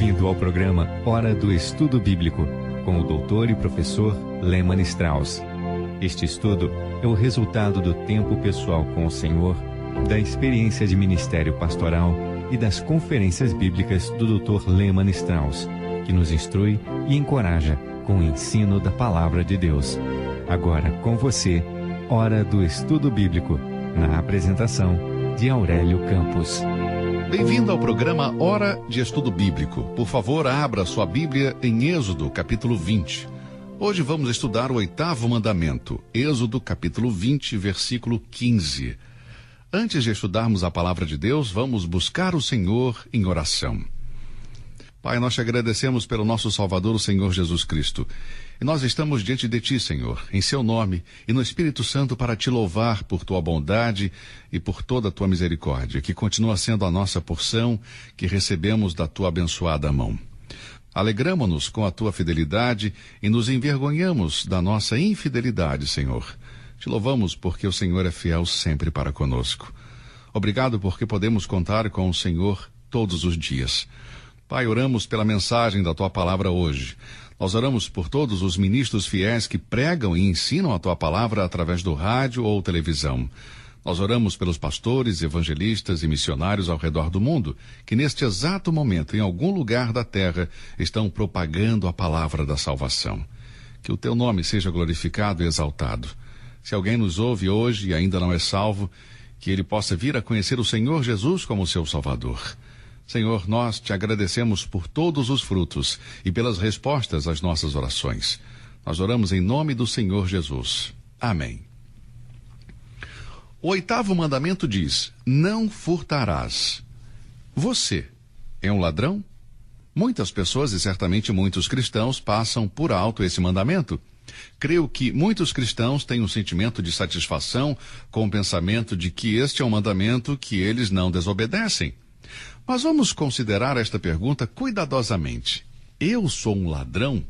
Bem-vindo ao programa Hora do Estudo Bíblico, com o doutor e professor Lehmann Strauss. Este estudo é o resultado do tempo pessoal com o Senhor, da experiência de ministério pastoral e das conferências bíblicas do Dr. Lehmann Strauss, que nos instrui e encoraja com o ensino da Palavra de Deus. Agora com você, Hora do Estudo Bíblico, na apresentação de Aurélio Campos. Bem-vindo ao programa Hora de Estudo Bíblico. Por favor, abra sua Bíblia em Êxodo, capítulo 20. Hoje vamos estudar o 8º mandamento, Êxodo, capítulo 20, versículo 15. Antes de estudarmos a palavra de Deus, vamos buscar o Senhor em oração. Pai, nós te agradecemos pelo nosso Salvador, o Senhor Jesus Cristo. E nós estamos diante de ti, Senhor, em seu nome e no Espírito Santo para te louvar por tua bondade e por toda a tua misericórdia, que continua sendo a nossa porção que recebemos da tua abençoada mão. Alegramo-nos com a tua fidelidade e nos envergonhamos da nossa infidelidade, Senhor. Te louvamos porque o Senhor é fiel sempre para conosco. Obrigado porque podemos contar com o Senhor todos os dias. Pai, oramos pela mensagem da tua palavra hoje. Nós oramos por todos os ministros fiéis que pregam e ensinam a tua palavra através do rádio ou televisão. Nós oramos pelos pastores, evangelistas e missionários ao redor do mundo, que neste exato momento, em algum lugar da terra, estão propagando a palavra da salvação. Que o teu nome seja glorificado e exaltado. Se alguém nos ouve hoje e ainda não é salvo, que ele possa vir a conhecer o Senhor Jesus como seu Salvador. Senhor, nós te agradecemos por todos os frutos e pelas respostas às nossas orações. Nós oramos em nome do Senhor Jesus. Amém. O 8º mandamento diz: não furtarás. Você é um ladrão? Muitas pessoas e certamente muitos cristãos passam por alto esse mandamento. Creio que muitos cristãos têm um sentimento de satisfação com o pensamento de que este é um mandamento que eles não desobedecem. Mas vamos considerar esta pergunta cuidadosamente. Eu sou um ladrão?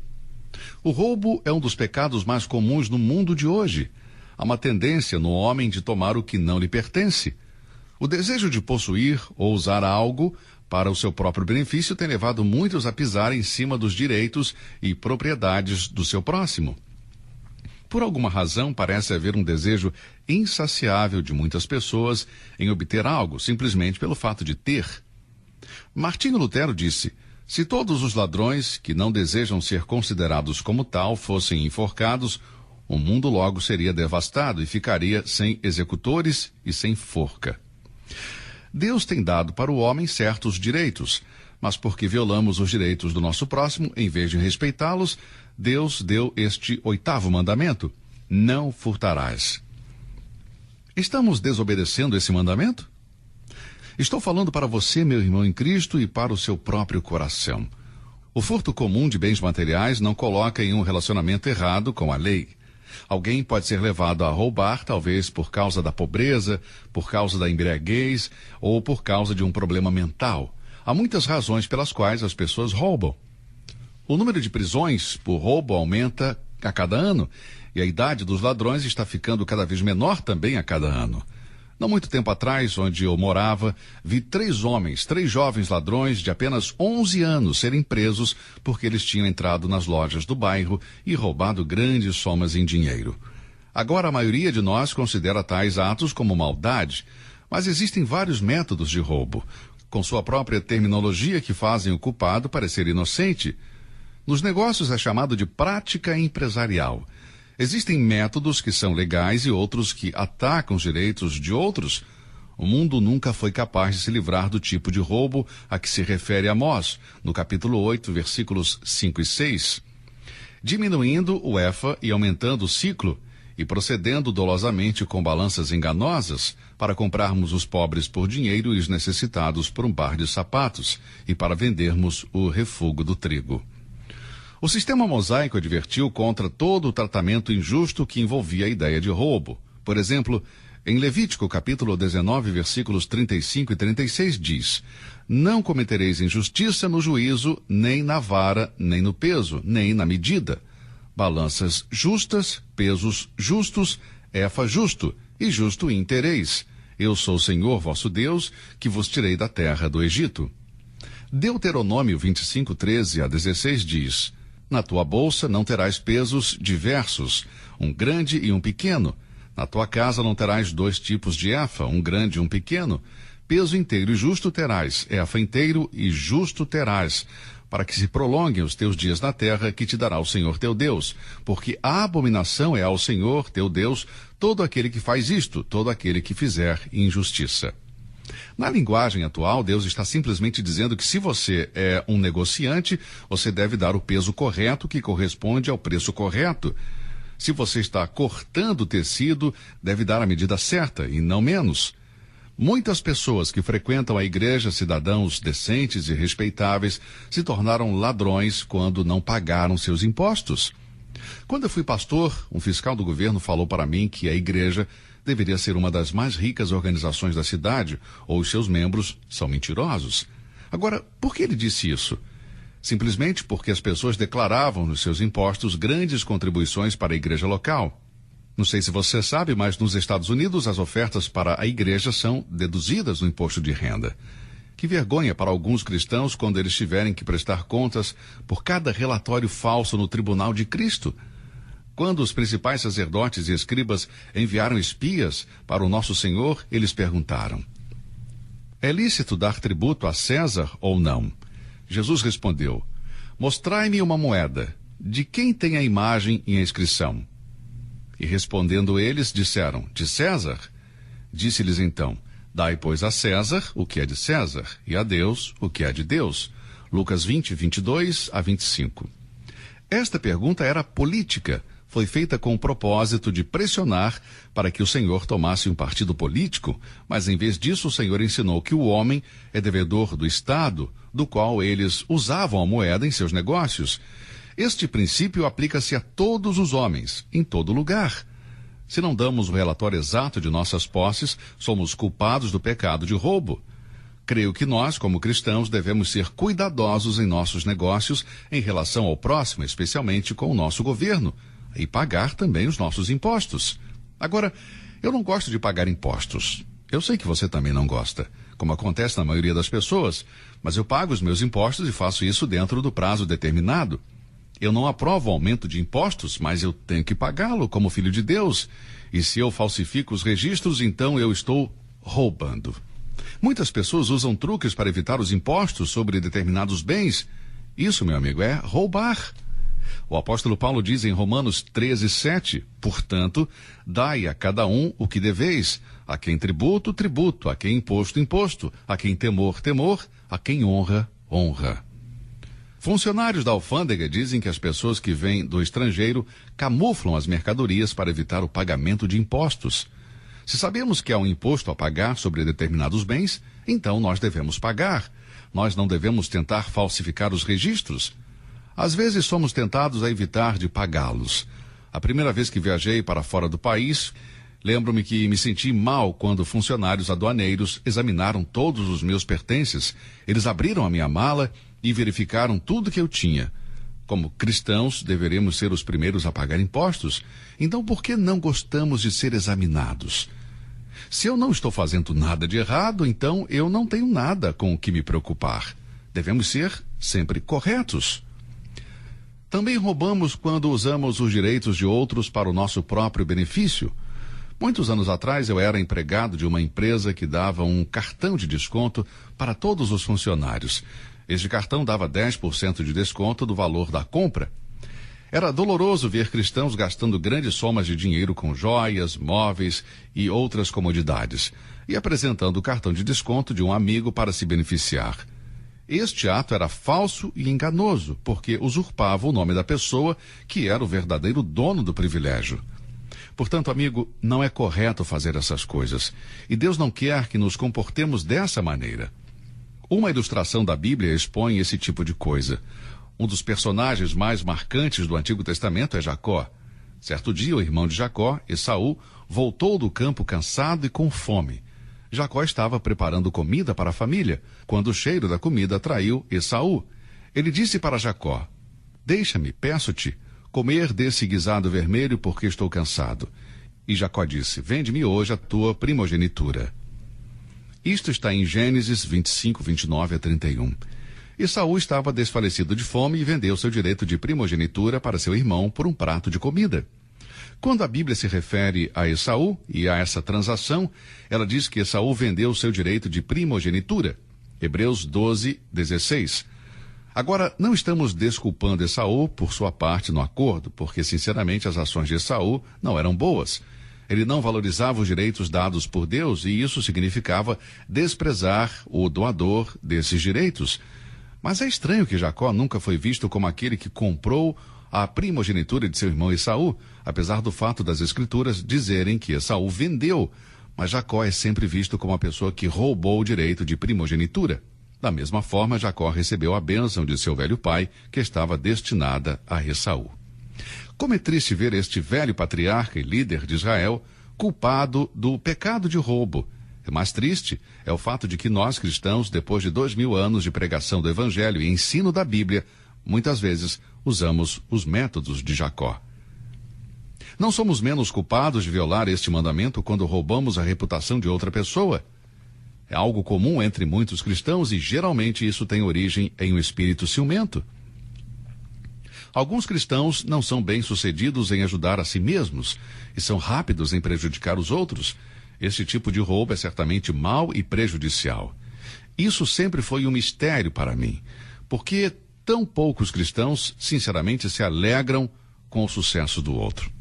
O roubo é um dos pecados mais comuns no mundo de hoje. Há uma tendência no homem de tomar o que não lhe pertence. O desejo de possuir ou usar algo para o seu próprio benefício tem levado muitos a pisar em cima dos direitos e propriedades do seu próximo. Por alguma razão, parece haver um desejo insaciável de muitas pessoas em obter algo, simplesmente pelo fato de ter. Martinho Lutero disse: se todos os ladrões que não desejam ser considerados como tal fossem enforcados, o mundo logo seria devastado e ficaria sem executores e sem forca. Deus tem dado para o homem certos direitos, mas porque violamos os direitos do nosso próximo, em vez de respeitá-los, Deus deu este 8º mandamento: não furtarás. Estamos desobedecendo esse mandamento? Estou falando para você, meu irmão em Cristo, e para o seu próprio coração. O furto comum de bens materiais não coloca em um relacionamento errado com a lei. Alguém pode ser levado a roubar, talvez por causa da pobreza, por causa da embriaguez ou por causa de um problema mental. Há muitas razões pelas quais as pessoas roubam. O número de prisões por roubo aumenta a cada ano e a idade dos ladrões está ficando cada vez menor também a cada ano. Não muito tempo atrás, onde eu morava, vi 3 jovens ladrões de apenas 11 anos serem presos porque eles tinham entrado nas lojas do bairro e roubado grandes somas em dinheiro. Agora a maioria de nós considera tais atos como maldade, mas existem vários métodos de roubo, com sua própria terminologia que fazem o culpado parecer inocente. Nos negócios é chamado de prática empresarial. Existem métodos que são legais e outros que atacam os direitos de outros. O mundo nunca foi capaz de se livrar do tipo de roubo a que se refere Amós, no capítulo 8, versículos 5 e 6. Diminuindo o efa e aumentando o ciclo, e procedendo dolosamente com balanças enganosas, para comprarmos os pobres por dinheiro e os necessitados por um par de sapatos, e para vendermos o refúgio do trigo. O sistema mosaico advertiu contra todo o tratamento injusto que envolvia a ideia de roubo. Por exemplo, em Levítico, capítulo 19, versículos 35 e 36, diz: não cometereis injustiça no juízo, nem na vara, nem no peso, nem na medida. Balanças justas, pesos justos, efa justo, e justo intereis. Eu sou o Senhor vosso Deus, que vos tirei da terra do Egito. Deuteronômio 25, 13 a 16 diz: na tua bolsa não terás pesos diversos, um grande e um pequeno. Na tua casa não terás 2 tipos de efa, um grande e um pequeno. Peso inteiro e justo terás, efa inteiro e justo terás, para que se prolonguem os teus dias na terra que te dará o Senhor teu Deus. Porque a abominação é ao Senhor teu Deus todo aquele que faz isto, todo aquele que fizer injustiça. Na linguagem atual, Deus está simplesmente dizendo que se você é um negociante, você deve dar o peso correto que corresponde ao preço correto. Se você está cortando tecido, deve dar a medida certa e não menos. Muitas pessoas que frequentam a igreja, cidadãos decentes e respeitáveis, se tornaram ladrões quando não pagaram seus impostos. Quando eu fui pastor, um fiscal do governo falou para mim que a igreja deveria ser uma das mais ricas organizações da cidade, ou os seus membros são mentirosos. Agora, por que ele disse isso? Simplesmente porque as pessoas declaravam nos seus impostos grandes contribuições para a igreja local. Não sei se você sabe, mas nos Estados Unidos as ofertas para a igreja são deduzidas no imposto de renda. Que vergonha para alguns cristãos quando eles tiverem que prestar contas por cada relatório falso no tribunal de Cristo. Quando os principais sacerdotes e escribas enviaram espias para o nosso Senhor, eles perguntaram: é lícito dar tributo a César ou não? Jesus respondeu: mostrai-me uma moeda. De quem tem a imagem e a inscrição? E respondendo eles, disseram: de César. Disse-lhes então: dai, pois, a César o que é de César, e a Deus o que é de Deus. Lucas 20, 22 a 25. Esta pergunta era política. Foi feita com o propósito de pressionar para que o Senhor tomasse um partido político, mas em vez disso o Senhor ensinou que o homem é devedor do Estado, do qual eles usavam a moeda em seus negócios. Este princípio aplica-se a todos os homens, em todo lugar. Se não damos o relatório exato de nossas posses, somos culpados do pecado de roubo. Creio que nós, como cristãos, devemos ser cuidadosos em nossos negócios em relação ao próximo, especialmente com o nosso governo, e pagar também os nossos impostos. Agora, eu não gosto de pagar impostos. Eu sei que você também não gosta, como acontece na maioria das pessoas, mas eu pago os meus impostos e faço isso dentro do prazo determinado. Eu não aprovo o aumento de impostos, mas eu tenho que pagá-lo como filho de Deus. E se eu falsifico os registros, então eu estou roubando. Muitas pessoas usam truques para evitar os impostos sobre determinados bens. Isso, meu amigo, é roubar. O apóstolo Paulo diz em Romanos 13, 7, portanto, dai a cada um o que deveis, a quem tributo, tributo, a quem imposto, imposto, a quem temor, temor, a quem honra, honra. Funcionários da alfândega dizem que as pessoas que vêm do estrangeiro camuflam as mercadorias para evitar o pagamento de impostos. Se sabemos que há um imposto a pagar sobre determinados bens, então nós devemos pagar. Nós não devemos tentar falsificar os registros. Às vezes somos tentados a evitar de pagá-los. A primeira vez que viajei para fora do país, lembro-me que me senti mal quando funcionários aduaneiros examinaram todos os meus pertences. Eles abriram a minha mala e verificaram tudo que eu tinha. Como cristãos, deveremos ser os primeiros a pagar impostos. Então, por que não gostamos de ser examinados? Se eu não estou fazendo nada de errado, então eu não tenho nada com o que me preocupar. Devemos ser sempre corretos. Também roubamos quando usamos os direitos de outros para o nosso próprio benefício. Muitos anos atrás, eu era empregado de uma empresa que dava um cartão de desconto para todos os funcionários. Este cartão dava 10% de desconto do valor da compra. Era doloroso ver cristãos gastando grandes somas de dinheiro com joias, móveis e outras comodidades, e apresentando o cartão de desconto de um amigo para se beneficiar. Este ato era falso e enganoso, porque usurpava o nome da pessoa que era o verdadeiro dono do privilégio. Portanto, amigo, não é correto fazer essas coisas, e Deus não quer que nos comportemos dessa maneira. Uma ilustração da Bíblia expõe esse tipo de coisa. Um dos personagens mais marcantes do Antigo Testamento é Jacó. Certo dia, o irmão de Jacó, Esaú, voltou do campo cansado e com fome. Jacó estava preparando comida para a família, quando o cheiro da comida atraiu Esaú. Ele disse para Jacó: deixa-me, peço-te, comer desse guisado vermelho porque estou cansado. E Jacó disse: vende-me hoje a tua primogenitura. Isto está em Gênesis 25, 29 a 31. Esaú estava desfalecido de fome e vendeu seu direito de primogenitura para seu irmão por um prato de comida. Quando a Bíblia se refere a Esaú e a essa transação, ela diz que Esaú vendeu seu direito de primogenitura. Hebreus 12:16. Agora, não estamos desculpando Esaú por sua parte no acordo, porque, sinceramente, as ações de Esaú não eram boas. Ele não valorizava os direitos dados por Deus e isso significava desprezar o doador desses direitos. Mas é estranho que Jacó nunca foi visto como aquele que comprou a primogenitura de seu irmão Esaú, apesar do fato das Escrituras dizerem que Esaú vendeu, mas Jacó é sempre visto como a pessoa que roubou o direito de primogenitura. Da mesma forma, Jacó recebeu a bênção de seu velho pai, que estava destinada a Esaú. Como é triste ver este velho patriarca e líder de Israel culpado do pecado de roubo. Mais triste é o fato de que nós cristãos, depois de 2000 anos de pregação do Evangelho e ensino da Bíblia, muitas vezes usamos os métodos de Jacó. Não somos menos culpados de violar este mandamento quando roubamos a reputação de outra pessoa. É algo comum entre muitos cristãos e geralmente isso tem origem em um espírito ciumento. Alguns cristãos não são bem-sucedidos em ajudar a si mesmos e são rápidos em prejudicar os outros. Este tipo de roubo é certamente mau e prejudicial. Isso sempre foi um mistério para mim, porque tão poucos cristãos, sinceramente, se alegram com o sucesso do outro.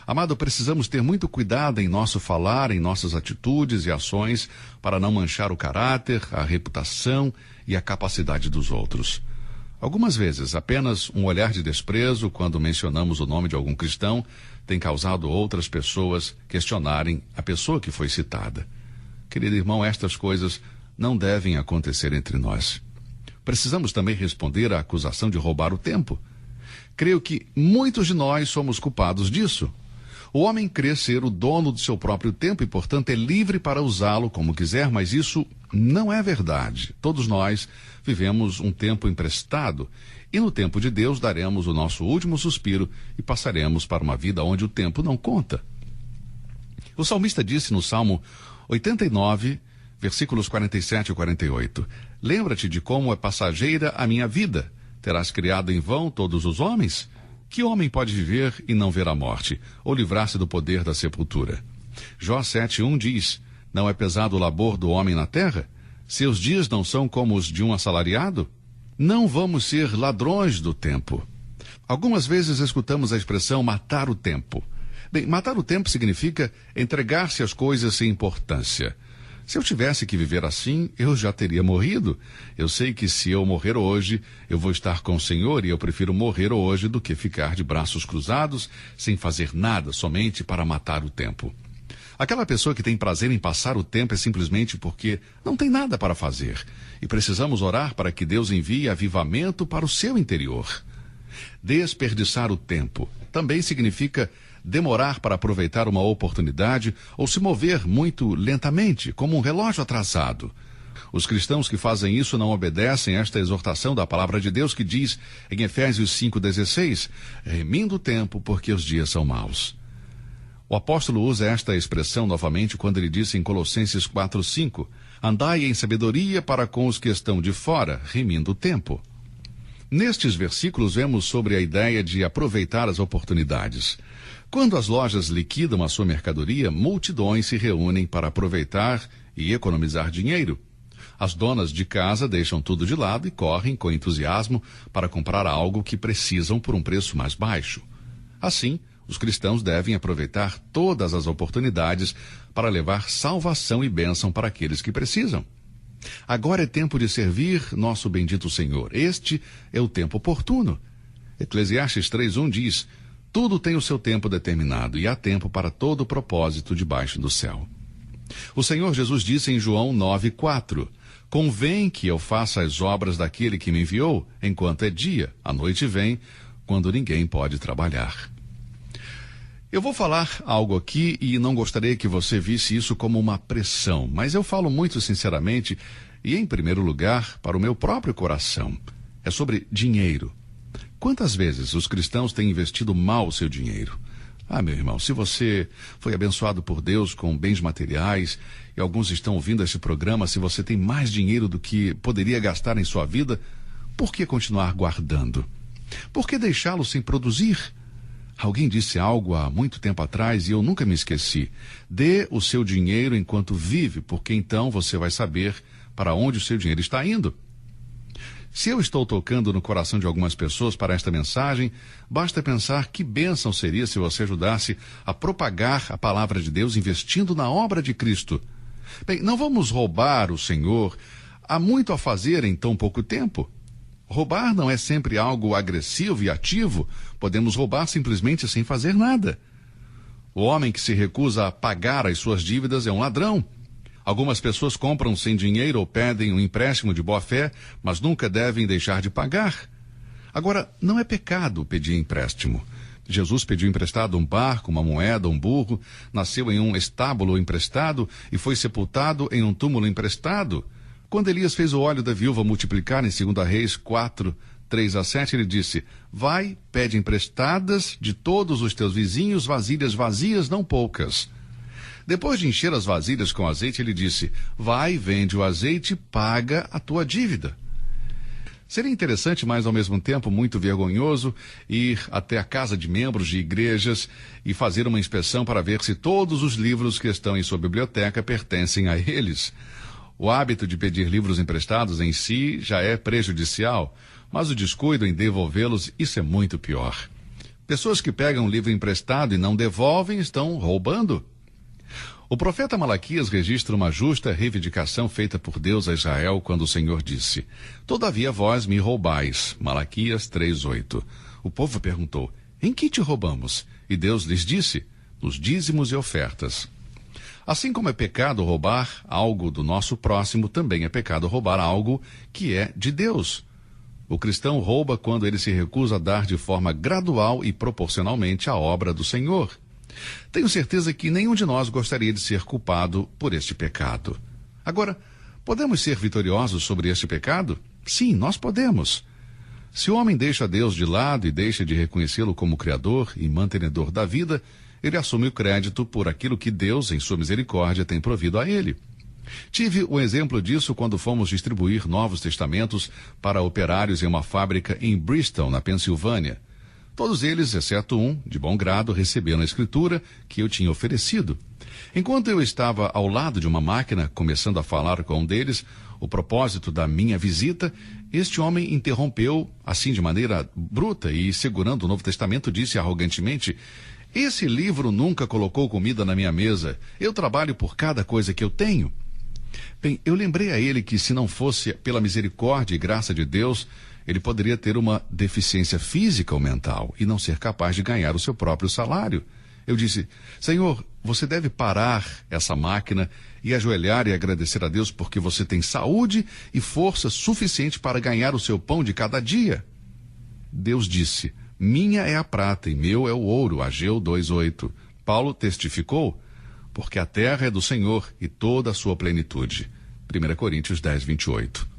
Amado, precisamos ter muito cuidado em nosso falar, em nossas atitudes e ações, para não manchar o caráter, a reputação e a capacidade dos outros. Algumas vezes, apenas um olhar de desprezo, quando mencionamos o nome de algum cristão, tem causado outras pessoas questionarem a pessoa que foi citada. Querido irmão, estas coisas não devem acontecer entre nós. Precisamos também responder à acusação de roubar o tempo. Creio que muitos de nós somos culpados disso. O homem crê ser o dono do seu próprio tempo e, portanto, é livre para usá-lo como quiser, mas isso não é verdade. Todos nós vivemos um tempo emprestado e no tempo de Deus daremos o nosso último suspiro e passaremos para uma vida onde o tempo não conta. O salmista disse no Salmo 89, versículos 47 e 48, lembra-te de como é passageira a minha vida. Terás criado em vão todos os homens? Que homem pode viver e não ver a morte, ou livrar-se do poder da sepultura? Jó 7:1 diz, não é pesado o labor do homem na terra? Seus dias não são como os de um assalariado? Não vamos ser ladrões do tempo. Algumas vezes escutamos a expressão matar o tempo. Bem, matar o tempo significa entregar-se às coisas sem importância. Se eu tivesse que viver assim, eu já teria morrido. Eu sei que se eu morrer hoje, eu vou estar com o Senhor e eu prefiro morrer hoje do que ficar de braços cruzados, sem fazer nada, somente para matar o tempo. Aquela pessoa que tem prazer em passar o tempo é simplesmente porque não tem nada para fazer. E precisamos orar para que Deus envie avivamento para o seu interior. Desperdiçar o tempo também significa demorar para aproveitar uma oportunidade ou se mover muito lentamente, como um relógio atrasado. Os cristãos que fazem isso não obedecem a esta exortação da palavra de Deus que diz em Efésios 5:16, remindo o tempo porque os dias são maus. O apóstolo usa esta expressão novamente quando ele disse em Colossenses 4:5, andai em sabedoria para com os que estão de fora, remindo o tempo. Nestes versículos vemos sobre a ideia de aproveitar as oportunidades. Quando as lojas liquidam a sua mercadoria, multidões se reúnem para aproveitar e economizar dinheiro. As donas de casa deixam tudo de lado e correm com entusiasmo para comprar algo que precisam por um preço mais baixo. Assim, os cristãos devem aproveitar todas as oportunidades para levar salvação e bênção para aqueles que precisam. Agora é tempo de servir nosso bendito Senhor. Este é o tempo oportuno. Eclesiastes 3:1 diz, tudo tem o seu tempo determinado e há tempo para todo propósito debaixo do céu. O Senhor Jesus disse em João 9:4, convém que eu faça as obras daquele que me enviou, enquanto é dia, a noite vem, quando ninguém pode trabalhar. Eu vou falar algo aqui e não gostaria que você visse isso como uma pressão, mas eu falo muito sinceramente e, em primeiro lugar, para o meu próprio coração. É sobre dinheiro. Quantas vezes os cristãos têm investido mal o seu dinheiro? Ah, meu irmão, se você foi abençoado por Deus com bens materiais, e alguns estão ouvindo esse programa, se você tem mais dinheiro do que poderia gastar em sua vida, por que continuar guardando? Por que deixá-lo sem produzir? Alguém disse algo há muito tempo atrás e eu nunca me esqueci. Dê o seu dinheiro enquanto vive, porque então você vai saber para onde o seu dinheiro está indo. Se eu estou tocando no coração de algumas pessoas para esta mensagem, basta pensar que bênção seria se você ajudasse a propagar a palavra de Deus investindo na obra de Cristo. Bem, não vamos roubar o Senhor. Há muito a fazer em tão pouco tempo. Roubar não é sempre algo agressivo e ativo. Podemos roubar simplesmente sem fazer nada. O homem que se recusa a pagar as suas dívidas é um ladrão. Algumas pessoas compram sem dinheiro ou pedem um empréstimo de boa-fé, mas nunca devem deixar de pagar. Agora, não é pecado pedir empréstimo. Jesus pediu emprestado um barco, uma moeda, um burro, nasceu em um estábulo emprestado e foi sepultado em um túmulo emprestado. Quando Elias fez o óleo da viúva multiplicar em 2 Reis 4, 3-7, ele disse: vai, pede emprestadas de todos os teus vizinhos vasilhas vazias, não poucas. Depois de encher as vasilhas com azeite, ele disse: vai, vende o azeite, paga a tua dívida. Seria interessante, mas ao mesmo tempo muito vergonhoso, ir até a casa de membros de igrejas e fazer uma inspeção para ver se todos os livros que estão em sua biblioteca pertencem a eles. O hábito de pedir livros emprestados em si já é prejudicial, mas o descuido em devolvê-los, isso é muito pior. Pessoas que pegam um livro emprestado e não devolvem estão roubando. O profeta Malaquias registra uma justa reivindicação feita por Deus a Israel quando o Senhor disse: todavia vós me roubais. Malaquias 3:8. O povo perguntou: em que te roubamos? E Deus lhes disse: nos dízimos e ofertas. Assim como é pecado roubar algo do nosso próximo, também é pecado roubar algo que é de Deus. O cristão rouba quando ele se recusa a dar de forma gradual e proporcionalmente a obra do Senhor. Tenho certeza que nenhum de nós gostaria de ser culpado por este pecado. Agora, podemos ser vitoriosos sobre este pecado? Sim, nós podemos. Se o homem deixa Deus de lado e deixa de reconhecê-lo como Criador e mantenedor da vida, ele assume o crédito por aquilo que Deus, em sua misericórdia, tem provido a ele. Tive o exemplo disso quando fomos distribuir Novos Testamentos para operários em uma fábrica em Bristol, na Pensilvânia. Todos eles, exceto um, de bom grado, receberam a escritura que eu tinha oferecido. Enquanto eu estava ao lado de uma máquina, começando a falar com um deles, o propósito da minha visita, este homem interrompeu, assim de maneira bruta e, segurando o Novo Testamento, disse arrogantemente: esse livro nunca colocou comida na minha mesa. Eu trabalho por cada coisa que eu tenho. Bem, eu lembrei a ele que se não fosse pela misericórdia e graça de Deus, ele poderia ter uma deficiência física ou mental e não ser capaz de ganhar o seu próprio salário. Eu disse: Senhor, você deve parar essa máquina e ajoelhar e agradecer a Deus porque você tem saúde e força suficiente para ganhar o seu pão de cada dia. Deus disse: minha é a prata e meu é o ouro. Ageu 2:8. Paulo testificou: porque a terra é do Senhor e toda a sua plenitude. 1 Coríntios 10:28.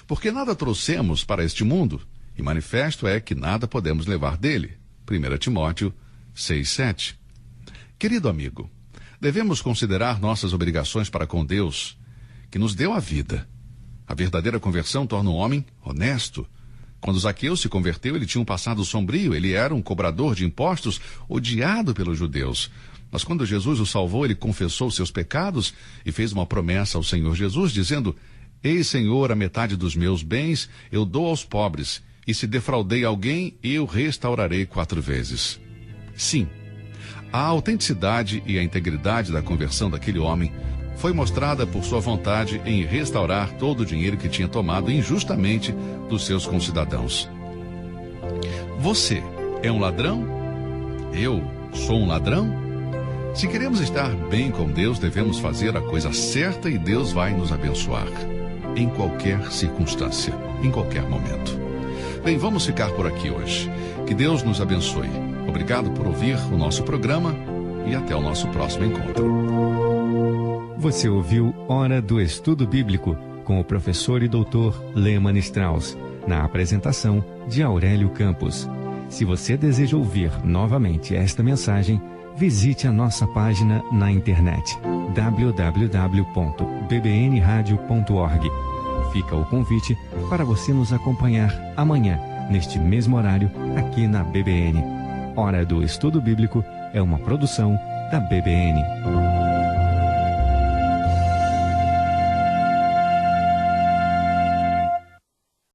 Porque nada trouxemos para este mundo, e manifesto é que nada podemos levar dele. 1 Timóteo 6:7. Querido amigo, devemos considerar nossas obrigações para com Deus, que nos deu a vida. A verdadeira conversão torna o homem honesto. Quando Zaqueu se converteu, ele tinha um passado sombrio, ele era um cobrador de impostos, odiado pelos judeus. Mas quando Jesus o salvou, ele confessou seus pecados e fez uma promessa ao Senhor Jesus, dizendo: Ei, Senhor, a metade dos meus bens eu dou aos pobres, e se defraudei alguém, eu restaurarei 4 vezes. Sim, a autenticidade e a integridade da conversão daquele homem foi mostrada por sua vontade em restaurar todo o dinheiro que tinha tomado injustamente dos seus concidadãos. Você é um ladrão? Eu sou um ladrão? Se queremos estar bem com Deus, devemos fazer a coisa certa e Deus vai nos abençoar. Em qualquer circunstância, em qualquer momento. Bem, vamos ficar por aqui hoje. Que Deus nos abençoe. Obrigado por ouvir o nosso programa e até o nosso próximo encontro. Você ouviu Hora do Estudo Bíblico com o professor e doutor Lehmann Strauss, na apresentação de Aurélio Campos. Se você deseja ouvir novamente esta mensagem, visite a nossa página na internet www.bbnradio.org. Fica o convite para você nos acompanhar amanhã, neste mesmo horário, aqui na BBN. Hora do Estudo Bíblico é uma produção da BBN.